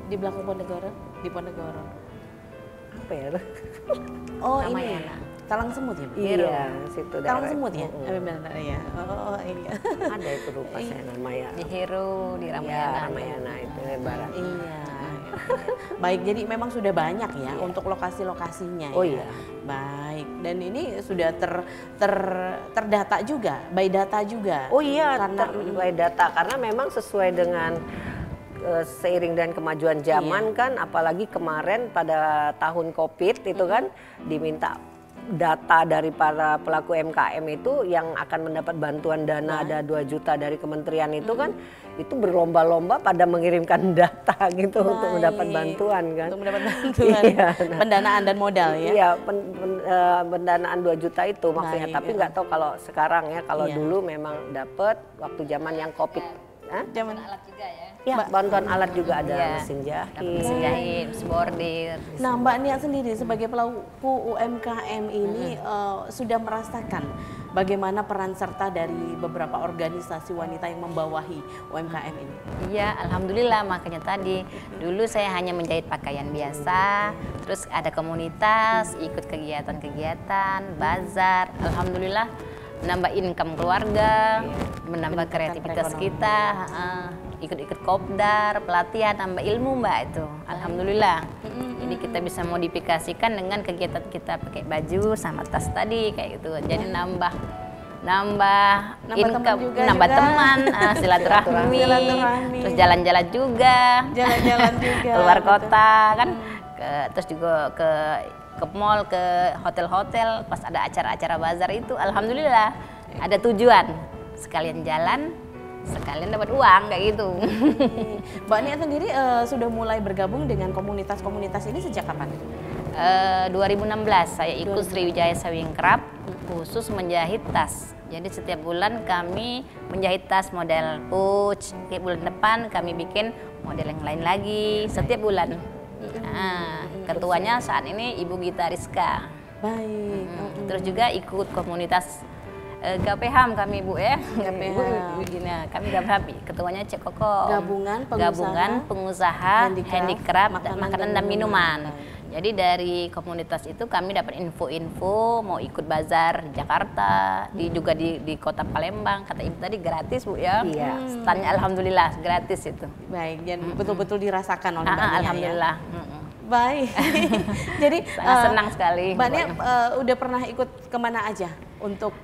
Di belakang Ponegoro, di Ponegoro. Apa ya? Oh Ramayana. Ini Talang Semut ya? Iya, situ daerah. Talang Semut ya? Benar ya. Oh iya. Ada itu lupa saya namanya. Di Heru, di Ramayana. Ya, Ramayana itu Barat. Iya. Baik, jadi memang sudah banyak ya untuk lokasi-lokasinya. Oh ya. iya. Baik, dan ini sudah terdata juga, by data juga. Oh iya, by data, karena memang sesuai dengan seiring dan kemajuan zaman kan, apalagi kemarin pada tahun COVID itu kan diminta data dari para pelaku UMKM itu yang akan mendapat bantuan dana ada 2 juta dari kementerian itu kan itu berlomba-lomba pada mengirimkan data gitu untuk mendapat bantuan kan. Untuk mendapat bantuan, Iya, pendanaan dan modal ya. Iya, pendanaan 2 juta itu maksudnya. Baik, Tapi nggak tahu kalau sekarang ya, kalau dulu memang dapat waktu zaman yang COVID. Hah? Zaman Alat juga ya. Ya, bantuan alat juga ada, Iya. mesin Dapat jahit. mesin jahit, bordir. Nah, Mbak Nia sendiri sebagai pelaku UMKM ini sudah merasakan bagaimana peran serta dari beberapa organisasi wanita yang membawahi UMKM ini. Iya, alhamdulillah, makanya tadi dulu saya hanya menjahit pakaian biasa, terus ada komunitas, ikut kegiatan-kegiatan, bazar, alhamdulillah menambah income keluarga, menambah kreativitas kita, ikut-ikut kopdar, pelatihan, nambah ilmu Mbak itu, alhamdulillah. Jadi kita bisa modifikasikan dengan kegiatan kita pakai baju sama tas tadi kayak gitu, jadi nambah income, teman juga nambah juga. teman, silaturahmi, Silaturahmi. terus jalan-jalan juga, Jalan-jalan juga. keluar betul. kota kan, terus juga ke mall, ke hotel-hotel, pas ada acara-acara bazar itu, alhamdulillah ada tujuan, sekalian jalan, sekalian dapat uang kayak gitu. Mbak Nia sendiri sudah mulai bergabung dengan komunitas-komunitas ini sejak kapan? 2016 saya ikut Sriwijaya Sawingkrap khusus menjahit tas. Jadi setiap bulan kami menjahit tas model pouch. Kayak bulan depan kami bikin model yang lain lagi setiap bulan. Nah, ketuanya saat ini Ibu Gita Rizka. Baik. Terus juga ikut komunitas GAPEHAM kami Bu ya. GAPEHAM. Nah, kami GAPEHAM, ketuanya Cek Koko. Gabungan pengusaha handicraft, makanan dan minuman. Baik. Jadi dari komunitas itu kami dapat info-info mau ikut bazar di Jakarta, juga di kota Palembang. Kata Ibu tadi gratis Bu ya. Iya. Standnya alhamdulillah gratis itu. Baik, dan betul-betul dirasakan oleh Mbak Nia ya. Alhamdulillah. Baik. Jadi Sangat senang sekali. Mbak Nia udah pernah ikut kemana aja untuk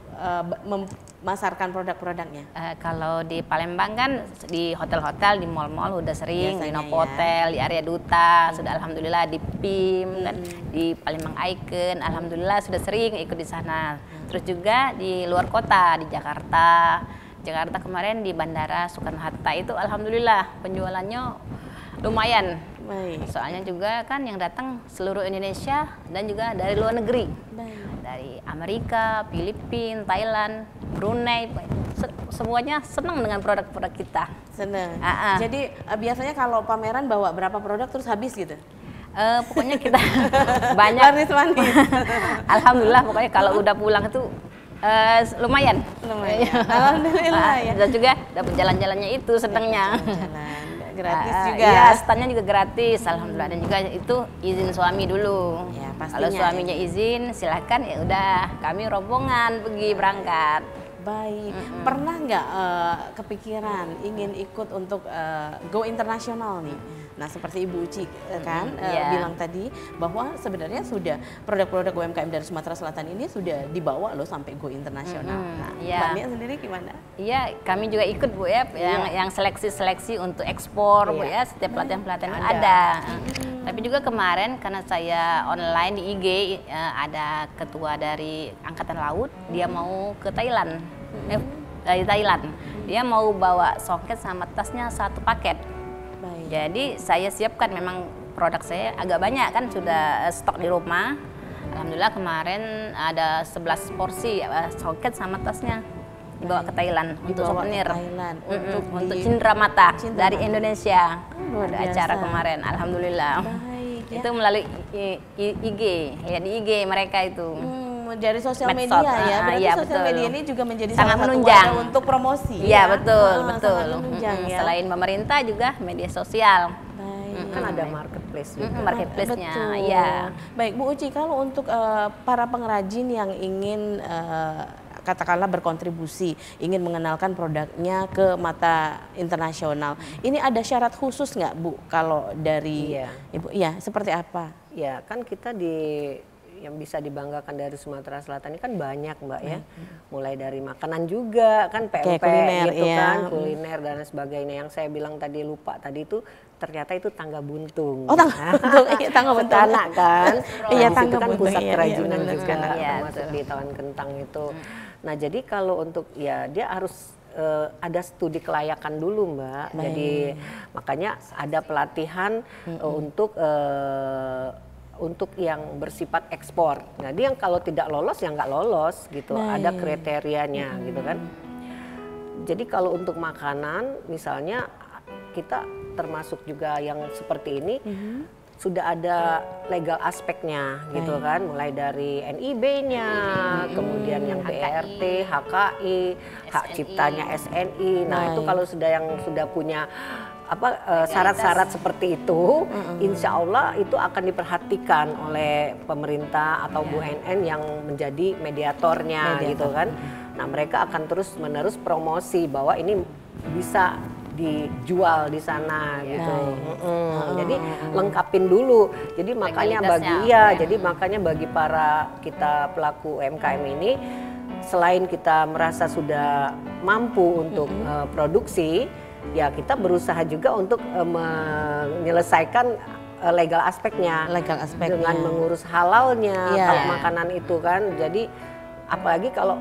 memasarkan produk-produknya? Kalau di Palembang kan di hotel-hotel, di mall-mall udah sering, di Biasanya Novotel, di area Duta, sudah alhamdulillah di PIM, dan di Palembang Icon, alhamdulillah sudah sering ikut di sana. Terus juga di luar kota, di Jakarta. Jakarta kemarin di Bandara Soekarno-Hatta itu alhamdulillah penjualannya lumayan. Baik. Soalnya juga kan yang datang seluruh Indonesia dan juga dari luar negeri. Baik. Dari Amerika, Filipina, Thailand, Brunei, semuanya senang dengan produk-produk kita. Senang. Ah, ah. Jadi biasanya kalau pameran bawa berapa produk terus habis gitu? Pokoknya kita banyak. Manis-manis. Alhamdulillah, pokoknya kalau udah pulang itu lumayan. Alhamdulillah ya. Dan juga dapat jalan-jalannya itu senangnya. Jalan gratis juga. Iya, standnya juga gratis, alhamdulillah. Dan juga itu izin suami dulu. Ya, pastinya. Kalau suaminya izin, silahkan ya udah kami rombongan pergi berangkat. Baik, pernah nggak kepikiran ingin ikut untuk go internasional nih? Nah seperti Ibu Uci kan Iya. bilang tadi bahwa sebenarnya sudah produk-produk UMKM dari Sumatera Selatan ini sudah dibawa loh sampai go internasional. Nah, iya. Mbak Nia sendiri gimana? Iya, kami juga ikut Bu ya, yang seleksi-seleksi untuk ekspor Bu ya, setiap pelatihan-pelatihan ada. Tapi juga kemarin karena saya online di IG ada ketua dari Angkatan Laut, dia mau ke Thailand, dari Thailand. Dia mau bawa soket sama tasnya satu paket. Baik. Jadi saya siapkan memang produk saya agak banyak kan sudah stok di rumah. Alhamdulillah kemarin ada 11 porsi soket sama tasnya dibawa ke Thailand untuk Dibawa ke souvenir. Thailand, Untuk di- Cindera Mata Cindera dari Mata. Indonesia. luar Ada biasa. acara kemarin, alhamdulillah. Baik ya. Itu melalui IG, ya di IG mereka itu. Dari sosial Medsos, media ya, berarti iya, sosial betul. media ini juga menjadi Sangat salah satu menunjang. wadah untuk promosi. Iya betul, Ah, betul. sangat menunjang ya. Selain pemerintah juga media sosial. Baik. Kan ada marketplace juga. Marketplace-nya, Betul. iya. Baik Bu Uci, kalau untuk para pengrajin yang ingin katakanlah berkontribusi, ingin mengenalkan produknya ke mata internasional, ini ada syarat khusus nggak Bu? Kalau dari Iya. Ibu, ya seperti apa? Ya kan kita yang bisa dibanggakan dari Sumatera Selatan ini kan banyak Mbak ya. Mulai dari makanan juga kan Kayak PMP kuliner, gitu iya. kan, kuliner dan sebagainya. Yang saya bilang tadi lupa tadi itu ternyata itu tangga buntung. Oh, tangga buntung, iya, tangga buntung. Setanak kan. Iya, Di situ tangga kan buntung, pusat iya, kerajinan benar, juga, iya, termasuk betul. di Tawan Kentang itu. Nah, jadi kalau untuk ya dia harus ada studi kelayakan dulu, Mbak. Jadi makanya ada pelatihan untuk yang bersifat ekspor. Nah, dia yang kalau tidak lolos ya nggak lolos gitu. Ada kriterianya gitu kan. Jadi kalau untuk makanan misalnya kita termasuk juga yang seperti ini sudah ada legal aspeknya gitu kan, mulai dari NIB-nya, kemudian yang BRT, HKI, hak ciptanya SNI. Nah, itu kalau sudah punya syarat-syarat seperti itu, insya Allah itu akan diperhatikan oleh pemerintah atau BUMN yang menjadi mediatornya gitu kan. Nah, mereka akan terus-menerus promosi bahwa ini bisa dijual di sana gitu. Jadi lengkapin dulu. Jadi makanya bagi para kita pelaku UMKM ini, selain kita merasa sudah mampu untuk produksi, ya kita berusaha juga untuk menyelesaikan legal aspeknya, dengan mengurus halalnya kalau makanan itu kan. Jadi apalagi kalau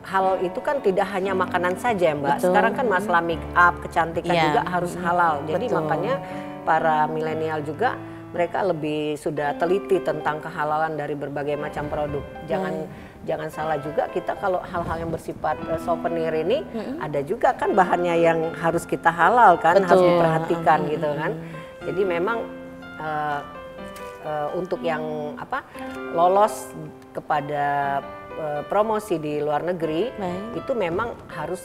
hal itu kan tidak hanya makanan saja, Mbak. Sekarang kan masalah make up, kecantikan juga harus halal. Jadi makanya para milenial juga mereka lebih sudah teliti tentang kehalalan dari berbagai macam produk. Jangan salah juga, kita kalau hal-hal yang bersifat souvenir ini ada juga kan bahannya yang harus kita halal kan, harus diperhatikan gitu kan. Jadi memang untuk yang lolos kepada promosi di luar negeri itu memang harus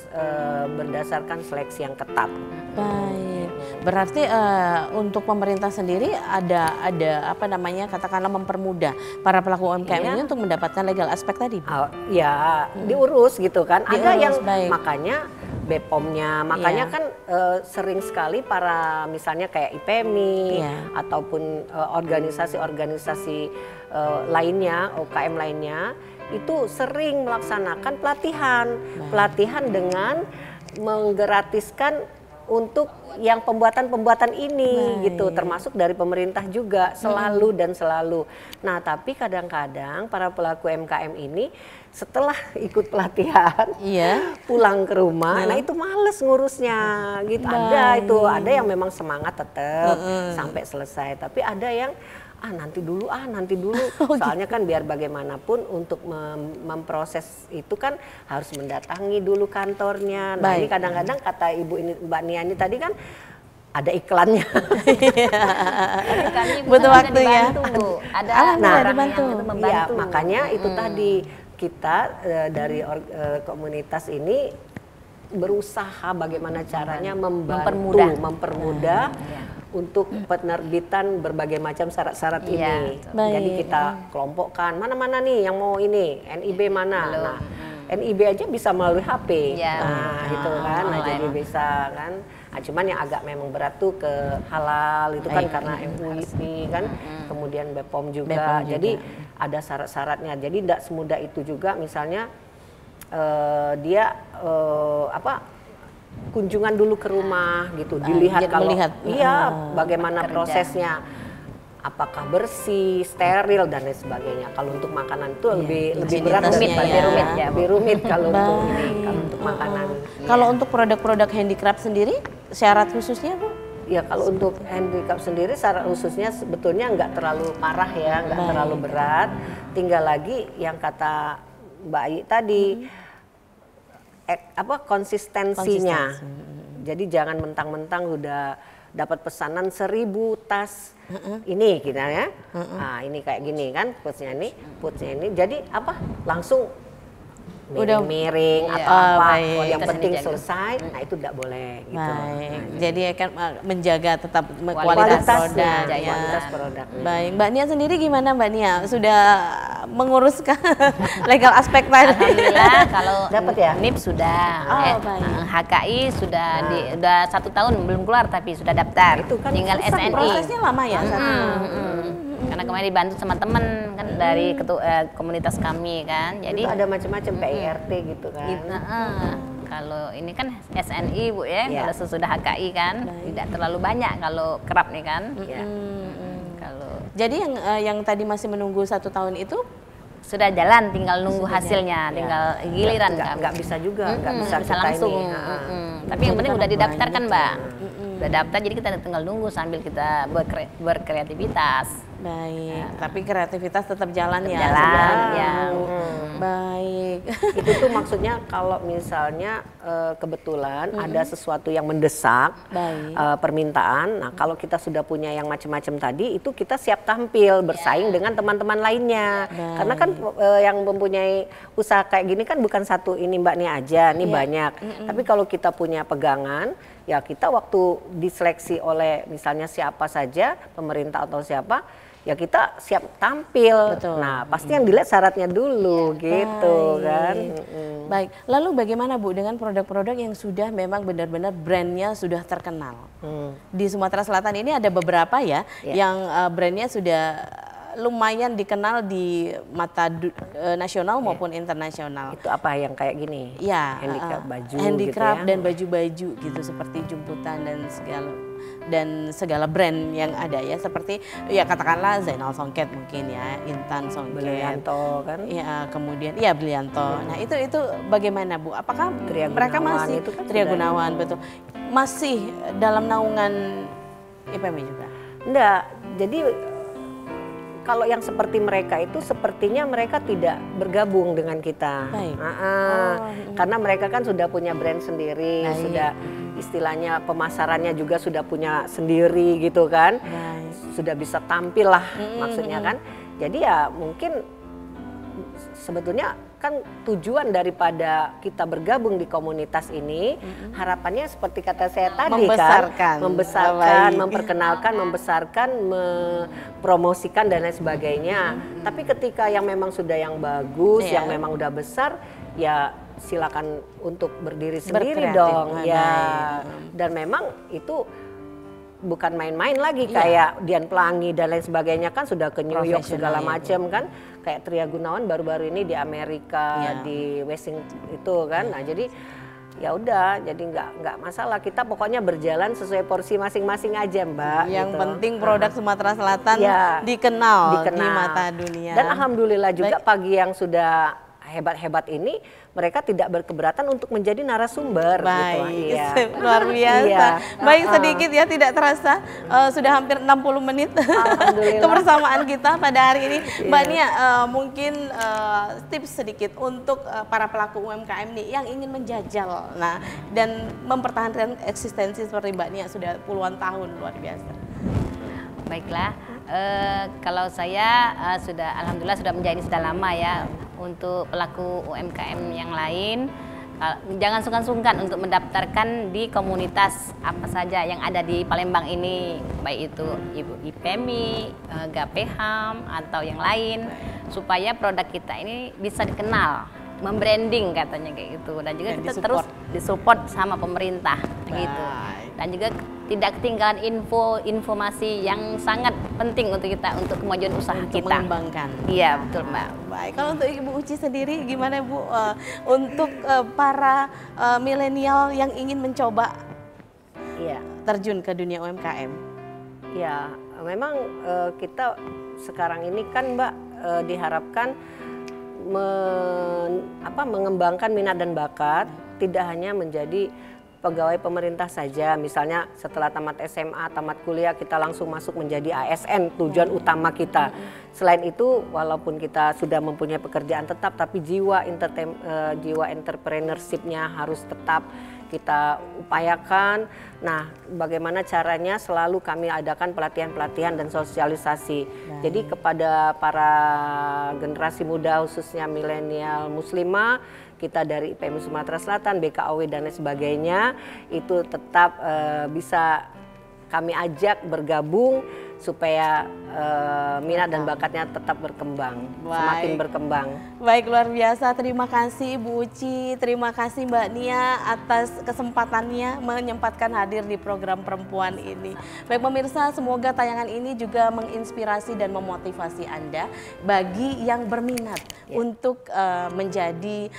berdasarkan seleksi yang ketat. Baik, berarti untuk pemerintah sendiri ada katakanlah mempermudah para pelaku UMKM ini untuk mendapatkan legal aspek tadi. Ya diurus gitu kan. Ada yang makanya BPOM-nya, makanya kan sering sekali para misalnya kayak IPMI ataupun organisasi-organisasi lainnya, UKM lainnya, itu sering melaksanakan pelatihan dengan menggratiskan untuk yang pembuatan ini gitu, termasuk dari pemerintah juga selalu. Nah, tapi kadang-kadang para pelaku UMKM ini setelah ikut pelatihan pulang ke rumah, nah itu males ngurusnya gitu. Ada yang memang semangat tetap sampai selesai, tapi ada yang nanti dulu soalnya kan biar bagaimanapun untuk memproses itu kan harus mendatangi dulu kantornya. Nah, ini kadang-kadang kata Ibu ini, Mbak Nia ini tadi kan ada iklannya. Butuh waktu ya. Ada dibantu. yang itu membantu. Ya, makanya itu tadi kita dari komunitas ini berusaha bagaimana caranya mempermudah untuk penerbitan berbagai macam syarat-syarat ini. Jadi kita kelompokkan mana-mana nih yang mau ini, NIB mana. Nah, NIB aja bisa melalui HP. Gitu kan. Nah, jadi bisa kan. Nah, cuman yang agak memang berat tuh ke halal itu kan karena MUI kan, kemudian BPOM juga. Jadi ada syarat-syaratnya. Jadi tidak semudah itu juga, misalnya dia kunjungan dulu ke rumah gitu, dilihat bagaimana prosesnya, apakah bersih, steril dan lain sebagainya. Kalau untuk makanan itu lebih berat, lebih rumit kalau untuk ini, kalau untuk makanan. Kalau untuk produk-produk handicraft sendiri, syarat khususnya Bu? Ya, kalau untuk handicraft sendiri syarat khususnya sebetulnya nggak terlalu parah ya, nggak terlalu berat. Tinggal lagi yang kata Mbak Ayi tadi, konsistensinya. Jadi jangan mentang-mentang udah dapat pesanan 1000 tas ini gitu ya. Nah, ini kayak gini kan putsnya ini. Jadi langsung miring atau yang penting selesai. Nah, itu tidak boleh gitu. Jadi akan menjaga tetap kualitas produknya. Baik, Mbak Nia sendiri gimana Mbak Nia? Sudah menguruskan legal aspek tadi? Alhamdulillah, kalau dapat ya? NIP sudah, HKI sudah udah 1 tahun belum keluar tapi sudah daftar. Itu kan tinggal SNI. Prosesnya lama ya? Karena kemarin dibantu sama teman kan dari komunitas kami kan. Jadi itu ada macam-macam PIRT gitu kan. Kalau ini kan SNI Bu ya, Ya. kalau sesudah HKI kan tidak terlalu banyak kalau kerap nih kan. Ya. Kalau Jadi yang tadi masih menunggu 1 tahun itu sudah jalan, tinggal nunggu hasilnya, tinggal giliran nggak bisa juga, nggak bisa bisa kita langsung. ini. Tapi yang penting udah didaftar kan Mbak. Udah daftar, jadi kita tinggal nunggu sambil kita berkreativitas. baik, tapi kreativitas tetap jalan ya. Jalan, sebenarnya. ya. Baik. Itu tuh maksudnya kalau misalnya kebetulan ada sesuatu yang mendesak Baik. permintaan. Nah, kalau kita sudah punya yang macam-macam tadi, itu kita siap tampil bersaing dengan teman-teman lainnya. Karena kan yang mempunyai usaha kayak gini kan bukan satu ini Mbak Nia aja, ini banyak. Tapi kalau kita punya pegangan, ya kita waktu diseleksi oleh misalnya siapa saja, pemerintah atau siapa, ya kita siap tampil. Betul. Nah, pasti yang dilihat syaratnya dulu gitu kan. Baik, lalu bagaimana Bu dengan produk-produk yang sudah memang benar-benar brandnya sudah terkenal? Di Sumatera Selatan ini ada beberapa ya, yang brandnya sudah lumayan dikenal di mata nasional maupun internasional. Itu apa yang kayak gini? Ya, Handicraft baju handicraft gitu ya. dan baju-baju gitu seperti jemputan dan segala brand yang ada ya, seperti ya katakanlah Zainal Songket mungkin ya, Intan Songket, Belianto kan. ya kemudian ya Belianto. Nah itu bagaimana Bu? Apakah Tria mereka Gunawan masih itu kan Tria sudah Gunawan itu. betul masih dalam naungan IPMI juga? Enggak, jadi kalau yang seperti mereka itu sepertinya mereka tidak bergabung dengan kita. Baik. Karena mereka kan sudah punya brand sendiri, Baik. sudah istilahnya pemasarannya juga sudah punya sendiri gitu kan. Baik. Sudah bisa tampil lah maksudnya kan. Jadi ya mungkin sebetulnya kan tujuan daripada kita bergabung di komunitas ini harapannya seperti kata saya tadi Membesarkan. kan membesarkan, Baik. memperkenalkan, membesarkan, mempromosikan dan lain sebagainya. Tapi ketika yang memang sudah yang bagus, Iya. yang memang udah besar, ya silakan untuk berdiri sendiri Berkreatif. dong. Baik. Ya. Dan memang itu bukan main-main lagi Iya. kayak Dian Pelangi dan lain sebagainya kan sudah ke New York segala Profesional ya, macam kan, kayak Tria Gunawan baru-baru ini di Amerika, Iya. di Washington itu kan. Nah jadi ya udah, jadi nggak masalah, kita pokoknya berjalan sesuai porsi masing-masing aja Mbak. Yang gitu. penting produk Sumatera Selatan Ya, dikenal di dikenal. mata dunia. Dan alhamdulillah juga Baik. pagi yang sudah hebat-hebat ini mereka tidak berkeberatan untuk menjadi narasumber Baik, gitu. Iya. luar biasa. Iya. Baik, sedikit ya, tidak terasa sudah hampir 60 menit Alhamdulillah. kebersamaan kita pada hari ini. Mbak Nia, mungkin tips sedikit untuk para pelaku UMKM nih yang ingin menjajal, nah dan mempertahankan eksistensi seperti Mbak Nia sudah puluhan tahun, luar biasa. Baiklah, kalau saya alhamdulillah sudah menjadi sudah lama ya. Untuk pelaku UMKM yang lain, jangan sungkan-sungkan untuk mendaftarkan di komunitas apa saja yang ada di Palembang ini, baik itu Ibu IPMI, Gapeham atau yang lain, supaya produk kita ini bisa dikenal, membranding katanya kayak gitu, dan juga Dan kita disupport. terus disupport sama pemerintah gitu, dan juga tidak ketinggalan informasi yang sangat penting untuk kita untuk kemajuan usaha Untuk kita. mengembangkan. Iya betul Mbak. Baik, kalau untuk Ibu Uci sendiri gimana Bu untuk para milenial yang ingin mencoba Iya. terjun ke dunia UMKM? Ya, memang kita sekarang ini kan Mbak diharapkan mengembangkan minat dan bakat, tidak hanya menjadi pegawai pemerintah saja. Misalnya setelah tamat SMA, tamat kuliah kita langsung masuk menjadi ASN, tujuan utama kita. Selain itu, walaupun kita sudah mempunyai pekerjaan tetap, tapi jiwa entrepreneurship-nya harus tetap kita upayakan. Nah, bagaimana caranya? Selalu kami adakan pelatihan-pelatihan dan sosialisasi. Jadi kepada para generasi muda, khususnya milenial muslimah, kita dari IPMI Sumatera Selatan, BKOW dan lain sebagainya, itu tetap bisa kami ajak bergabung supaya minat dan bakatnya tetap berkembang, semakin berkembang. Baik, luar biasa. Terima kasih Ibu Uci, terima kasih Mbak Nia atas kesempatannya menyempatkan hadir di program perempuan ini. Baik pemirsa, semoga tayangan ini juga menginspirasi dan memotivasi Anda bagi yang berminat untuk menjadi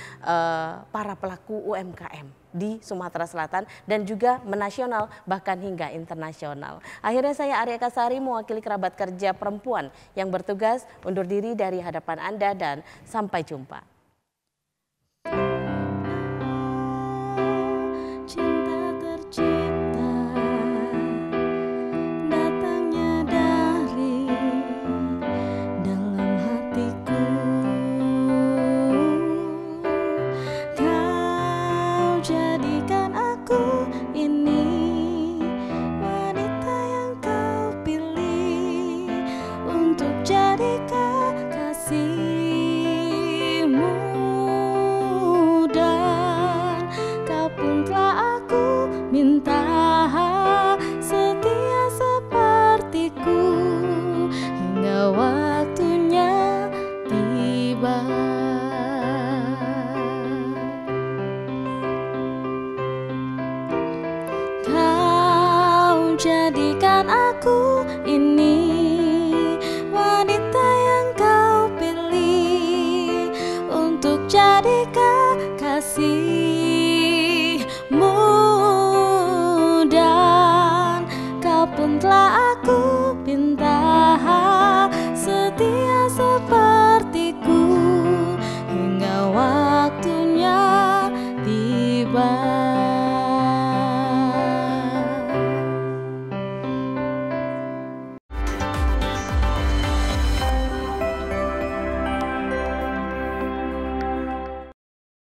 para pelaku UMKM di Sumatera Selatan dan juga menasional bahkan hingga internasional. Akhirnya saya Arya Kasari mewakili kerabat kerja perempuan yang bertugas undur diri dari hadapan Anda dan sampai jumpa. Cinta tercipta datangnya dari dalam hatiku. Kau jadikan aku ini wanita yang kau pilih untuk jadi kekasihmu, dan kau pun telah aku minta setia sepertiku hingga waktunya tiba. Kau jadikan aku ini wanita yang kau pilih untuk jadi kekasihmu, dan kau pun telah aku pinta setia sepertiku hingga waktunya tiba.